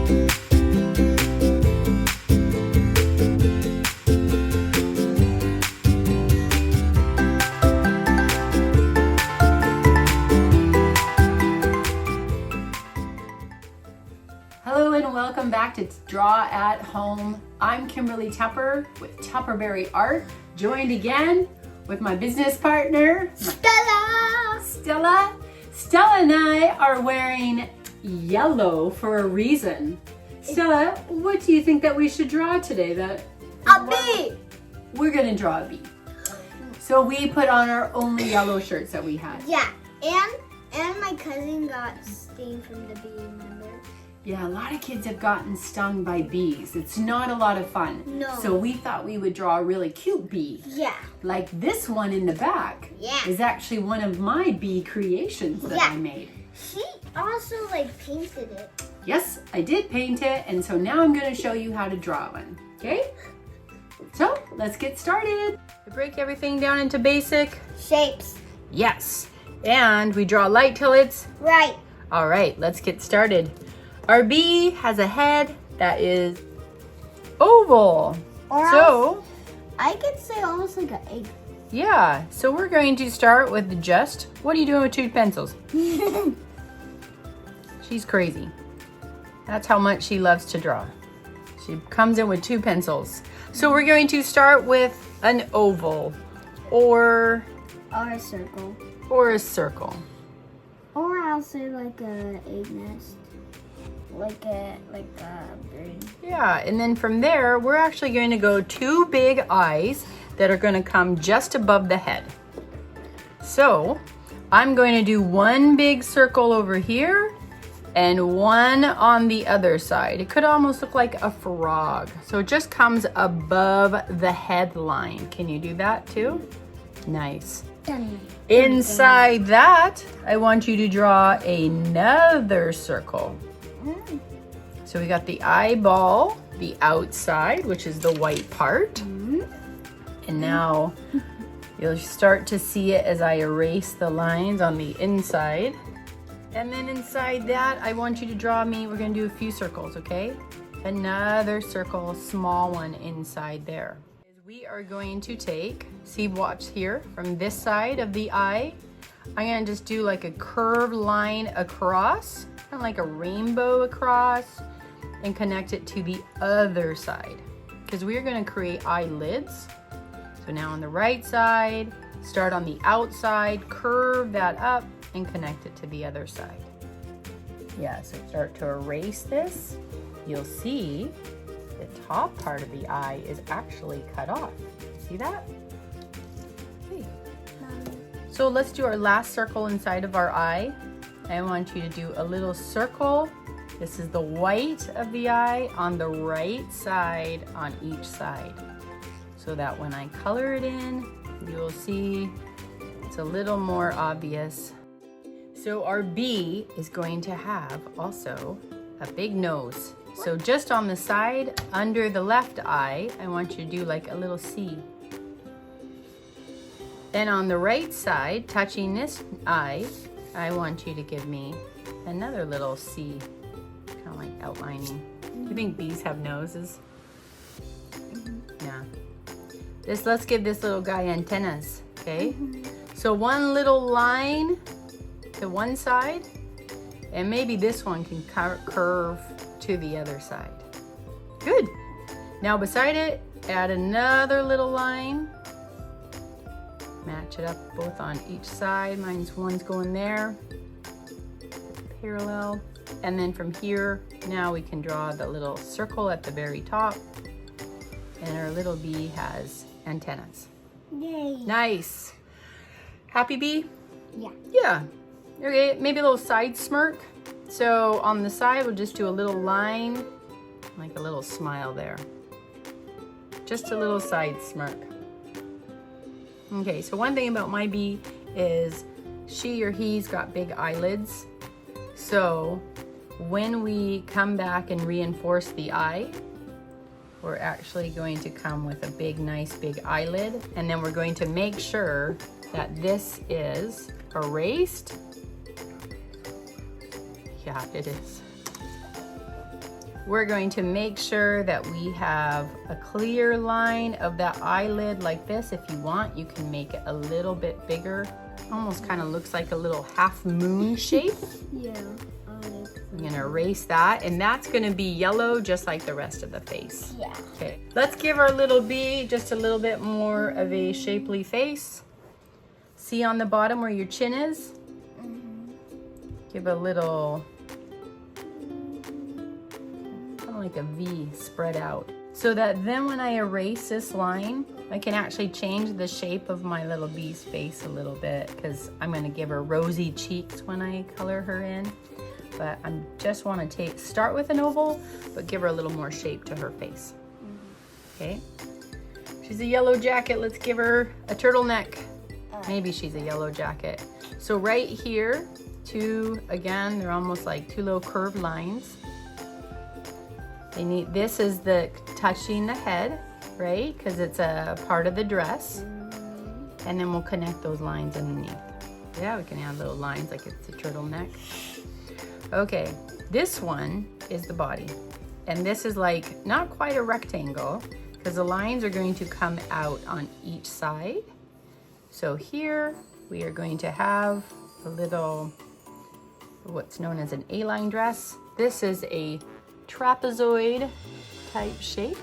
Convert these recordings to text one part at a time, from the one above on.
Hello and welcome back to Draw at Home. I'm Kimberly Tupper with Tupperberry Art, joined again with my business partner, Stella. Stella and I are wearing yellow for a reason. Stella, what do you think that we should draw today? A bee! We're gonna draw a bee. So we put on our only yellow shirts that we had. Yeah, and my cousin got stung from the bee, remember? Yeah, a lot of kids have gotten stung by bees. It's not a lot of fun. No. So we thought we would draw a really cute bee. Yeah. Like this one in the back. Yeah. Is actually one of my bee creations that I made. She also painted it. Yes, I did paint it, and so now I'm gonna show you how to draw one, okay? So, let's get started. We break everything down into basic Shapes. yes, and we draw light till it's Right. all right. Let's get started. Our bee has a head that is oval. Or So, I could say almost like an egg. yeah, so we're going to start with what are you doing with 2 pencils? She's crazy. That's how much she loves to draw. She comes in with 2 pencils. So we're going to start with an oval or Or a circle. a circle. Or I'll say like a egg nest. Like a bird. Yeah, and then from there, we're actually going to go 2 big eyes that are going to come just above the head. So I'm going to do 1 big circle over here and 1 on the other side. It could almost look like a frog. So it just comes above the headline. Can you do that too? Nice. Done. Inside that, I want you to draw another circle. So we got the eyeball, the outside, which is the white part. And now you'll start to see it as I erase the lines on the inside. And then inside that, I want you to draw me, we're gonna do a few circles, okay? Another circle, a small one inside there. We are going to take, see, watch here, from this side of the eye, I'm gonna just do like a curved line across, kind of like a rainbow across, and connect it to the other side. Because we are gonna create eyelids. So now on the right side, start on the outside, curve that up, and connect it to the other side. Yeah, so start to erase this. You'll see the top part of the eye is actually cut off. See that? See? So let's do our last circle inside of our eye. I want you to do a little circle. This is the white of the eye on the right side on each side. So that when I color it in, you'll see it's a little more obvious. So our bee is going to have also a big nose. So just on the side under the left eye, I want you to do like a little C. Then on the right side, touching this eye, I want you to give me another little C, kind of like outlining. Do you think bees have noses? Yeah. Let's give this little guy antennas, okay? So 1 little line to one side, and maybe this one can curve to the other side. Good. Now beside it, add another little line. Match it up both on each side. One's going there, parallel. And then from here, now we can draw the little circle at the very top. And our little bee has antennas. Yay. Nice. Happy bee? Yeah. Yeah. Okay, maybe a little side smirk. So on the side, we'll just do a little line, like a little smile there. Just a little side smirk. Okay, so one thing about my bee is she or he's got big eyelids. So when we come back and reinforce the eye, we're actually going to come with a nice big eyelid, and then we're going to make sure that this is erased. Yeah, it is. we're going to make sure that we have a clear line of that eyelid like this. If you want, you can make it a little bit bigger. Almost kind of looks like a little half moon shape. Yeah. I'm gonna erase that, and that's gonna be yellow just like the rest of the face. Yeah. Okay, let's give our little bee just a little bit more of a shapely face. See on the bottom where your chin is? Give a little, kind of like a V spread out. So that then when I erase this line, I can actually change the shape of my little bee's face a little bit, because I'm gonna give her rosy cheeks when I color her in. But I just want to start with an oval, but give her a little more shape to her face. Okay. She's a yellow jacket. Let's give her a turtleneck. Maybe she's a yellow jacket. So right here, again, they're almost like two little curved lines. This is the touching the head, right? Because it's a part of the dress. And then we'll connect those lines underneath. Yeah, we can add little lines like it's a turtleneck. Okay, this one is the body. And this is like not quite a rectangle because the lines are going to come out on each side. So here we are going to have a little, what's known as an A-line dress. This is a trapezoid type shape.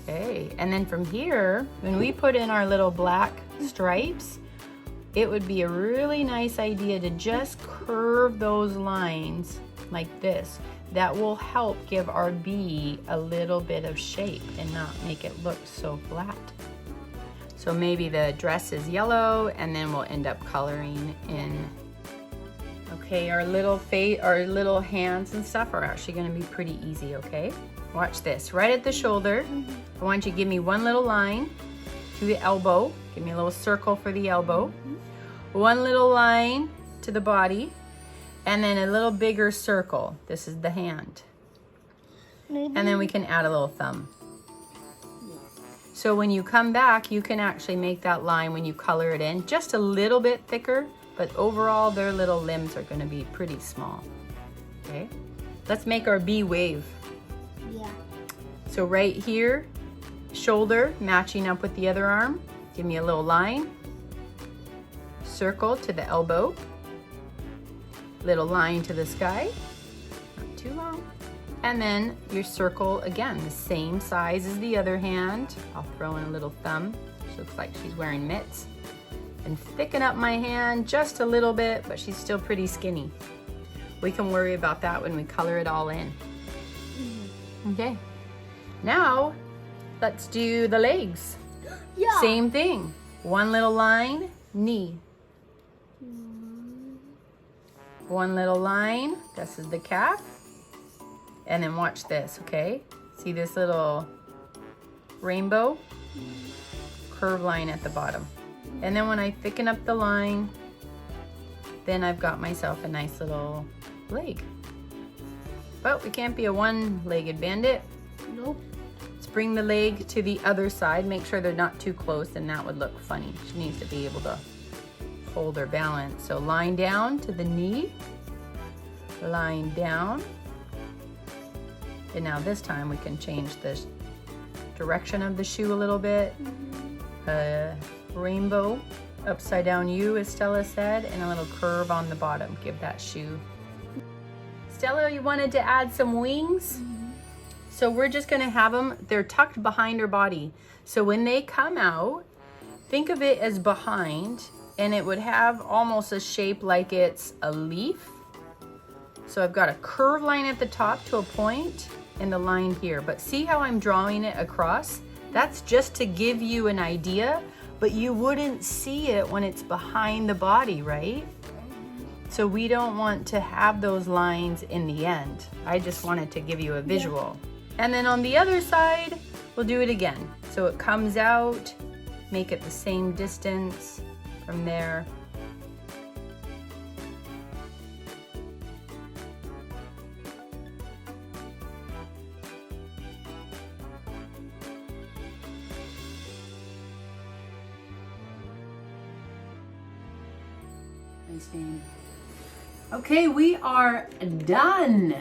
Okay, and then from here, when we put in our little black stripes, it would be a really nice idea to just curve those lines like this. That will help give our bee a little bit of shape and not make it look so flat. So maybe the dress is yellow and then we'll end up coloring in. Okay, our little hands and stuff are actually gonna be pretty easy, okay? Watch this, right at the shoulder, I want you to give me one little line to the elbow. Give me a little circle for the elbow. One little line to the body, and then a little bigger circle. This is the hand. And then we can add a little thumb. So when you come back, you can actually make that line when you color it in just a little bit thicker, but overall their little limbs are going to be pretty small. Okay, let's make our bee wave. Yeah. So right here, shoulder matching up with the other arm. Give me a little line. Circle to the elbow. Little line to the sky. Not too long. And then your circle again, the same size as the other hand. I'll throw in a little thumb. She looks like she's wearing mitts. And thicken up my hand just a little bit, but she's still pretty skinny. We can worry about that when we color it all in. Okay. Now, let's do the legs. Yeah. Same thing. One little line, knee. One little line, this is the calf. And then watch this, okay? See this little rainbow? Curve line at the bottom. And then when I thicken up the line, then I've got myself a nice little leg. But we can't be a one-legged bandit. Nope. Let's bring the leg to the other side. Make sure they're not too close, and that would look funny. She needs to be able to hold her balance. So line down to the knee. Line down. And now this time we can change the direction of the shoe a little bit. Rainbow, upside down U, as Stella said, and a little curve on the bottom. Give that shoe. Stella, you wanted to add some wings? So we're just gonna have them, they're tucked behind her body. So when they come out, think of it as behind, and it would have almost a shape like it's a leaf. So I've got a curved line at the top to a point and the line here, but see how I'm drawing it across? That's just to give you an idea, but you wouldn't see it when it's behind the body, right? So we don't want to have those lines in the end. I just wanted to give you a visual. And then on the other side, we'll do it again. So it comes out, make it the same distance from there. Nice name. Okay, we are done.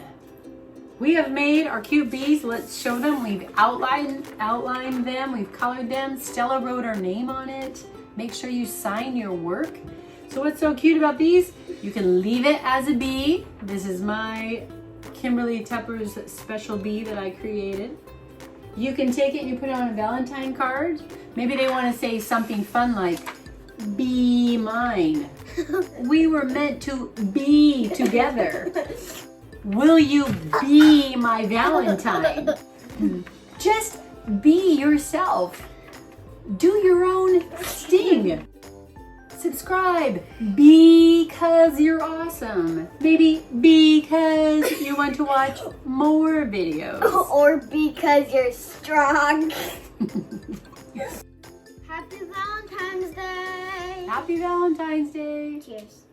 We have made our cute bees. Let's show them. We've outlined them. We've colored them. Stella wrote her name on it. Make sure you sign your work. So what's so cute about these? You can leave it as a bee. This is my Kimberly Tupper's special bee that I created. You can take it and you put it on a Valentine card. Maybe they want to say something fun like, be mine. We were meant to be together. Will you be my Valentine? Just be yourself. Do your own thing. Subscribe because you're awesome. Maybe because you want to watch more videos. Or because you're strong. Happy Valentine's Day. Happy Valentine's Day. Cheers.